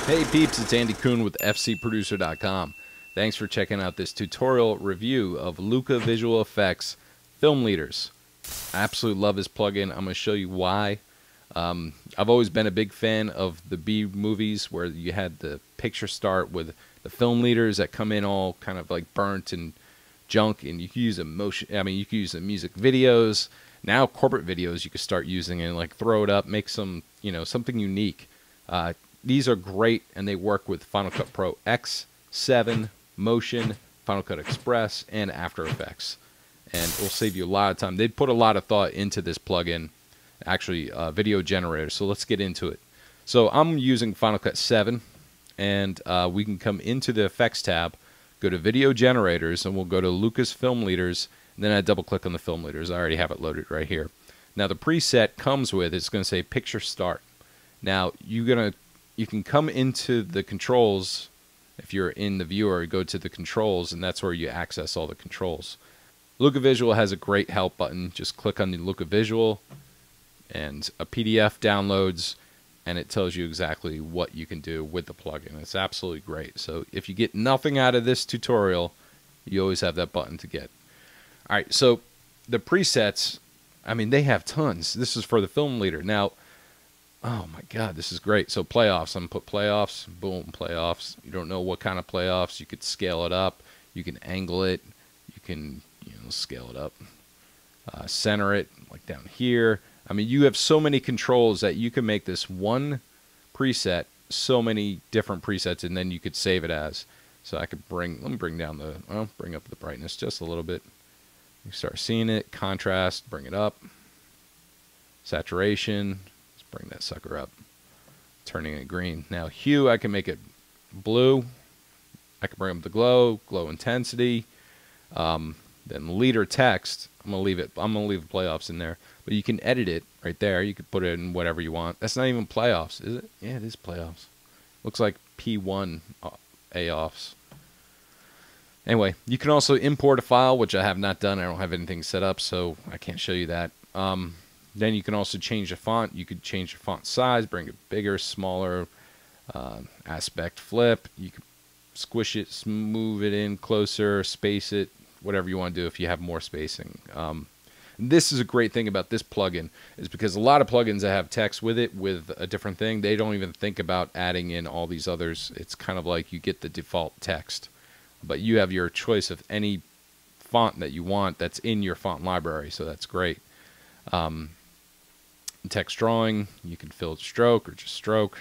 Hey peeps, it's Andy Kuhn with FCProducer.com. Thanks for checking out this tutorial review of Luca Visual Effects Film Leaders. I absolutely love this plugin. I'm going to show you why. I've always been a big fan of the B movies where you had the picture start with the film leaders that come in all kind of like burnt and junk, and you can use you can use the music videos. Now corporate videos you can start using and like throw it up, make some, something unique. These are great, and they work with Final Cut Pro X, 7, Motion, Final Cut Express, and After Effects. And it will save you a lot of time. They put a lot of thought into this plugin, actually, video generator. So let's get into it. So I'm using Final Cut 7, and we can come into the Effects tab, go to Video Generators, and we'll go to Luca's Film Leaders, and then I double-click on the Film Leaders. I already have it loaded right here. Now the preset comes with, it's going to say Picture Start. Now you can come into the controls. If you're in the viewer, go to the controls, and that's where you access all the controls. Luca Visual has a great help button. Just click on the Luca Visual, and a PDF downloads, and it tells you exactly what you can do with the plugin. It's absolutely great. So if you get nothing out of this tutorial, you always have that button to get. All right, so the presets, they have tons. This is for the film leader. Now, oh my God, this is great. So playoffs, I'm going to put playoffs, boom, playoffs. You don't know what kind of playoffs. You could scale it up. You can angle it. You can, scale it up. Center it, like down here. You have so many controls that you can make this one preset, so many different presets, and then you could save it as. So I could let me bring down bring up the brightness just a little bit. You start seeing it. Contrast, bring it up. Saturation. Bring that sucker up, turning it green. Now hue, I can make it blue. I can bring up the glow intensity. Then leader text, I'm gonna leave the playoffs in there, but you can edit it right there. You can put it in whatever you want. That's not even playoffs, is it? Yeah, it is playoffs. Looks like P1 A-offs. Anyway, you can also import a file, which I have not done. I don't have anything set up, so I can't show you that. Then you can also change the font. You could change the font size, bring it bigger, smaller, aspect flip. You can squish it, move it in closer, space it, whatever you want to do if you have more spacing. This is a great thing about this plugin, is because a lot of plugins that have text with it, with a different thing, they don't even think about adding in all these others. It's kind of like you get the default text, but you have your choice of any font that you want that's in your font library, so that's great. Text drawing, you can fill stroke or just stroke,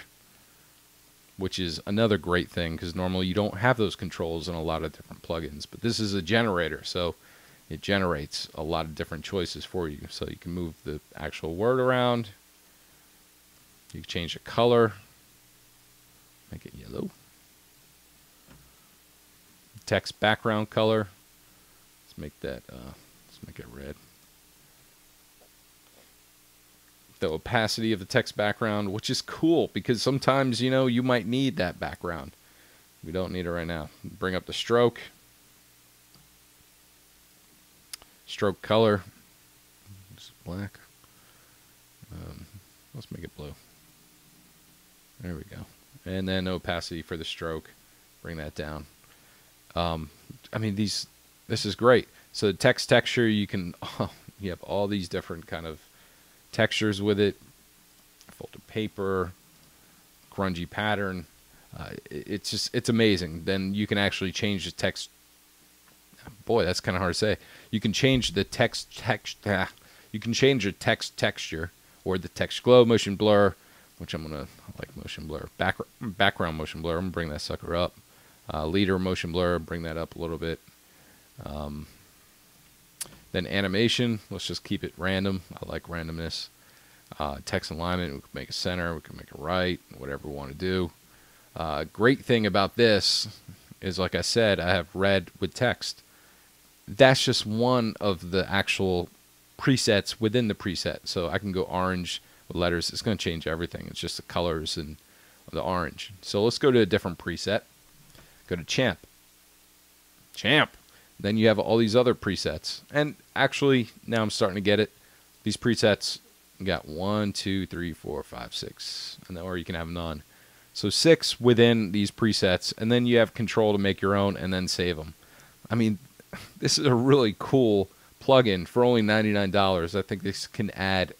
which is another great thing because normally you don't have those controls in a lot of different plugins, but this is a generator, so it generates a lot of different choices for you. So you can move the actual word around, you can change the color, make it yellow, text background color, let's make it red. The opacity of the text background, which is cool because sometimes you might need that background. We don't need it right now. Bring up the stroke color, it's black. Let's make it blue. There we go. And then opacity for the stroke, bring that down. This is great. So the text texture, you have all these different kind of textures with it, folded paper, grungy pattern. It's amazing. Then you can actually change the text. Boy, that's kind of hard to say. You can change the you can change the text texture or the text glow, motion blur, which I like motion blur. Background motion blur. I'm gonna bring that sucker up. Leader motion blur, bring that up a little bit. Then animation, let's just keep it random. I like randomness. Text alignment, we can make a center, we can make a right, whatever we want to do. Great thing about this is, like I said, I have red with text. That's just one of the actual presets within the preset. So I can go orange with letters. It's going to change everything. It's just the colors and the orange. So let's go to a different preset. Go to Champ. Then you have all these other presets. And actually, now I'm starting to get it. These presets, you got 1, 2, 3, 4, 5, 6. And then, or you can have none. So 6 within these presets, and then you have control to make your own and then save them. I mean, this is a really cool plugin for only $99. I think this can add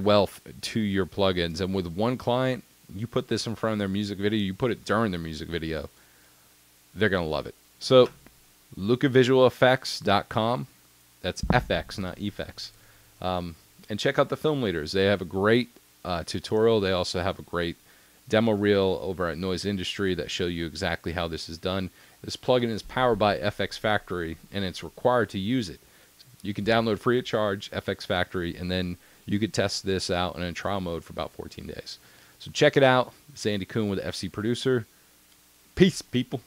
wealth to your plugins. And with one client, you put this in front of their music video, you put it during their music video, they're going to love it. So, lucavisualeffects.com. That's FX, not effects. And check out the Film Leaders. They have a great tutorial. They also have a great demo reel over at Noise Industry that show you exactly how this is done. This plugin is powered by FX Factory, and it's required to use it. You can download free of charge FX Factory, and then you could test this out in a trial mode for about 14 days. So check it out. It's Andy Kuhn with FC Producer. Peace, people.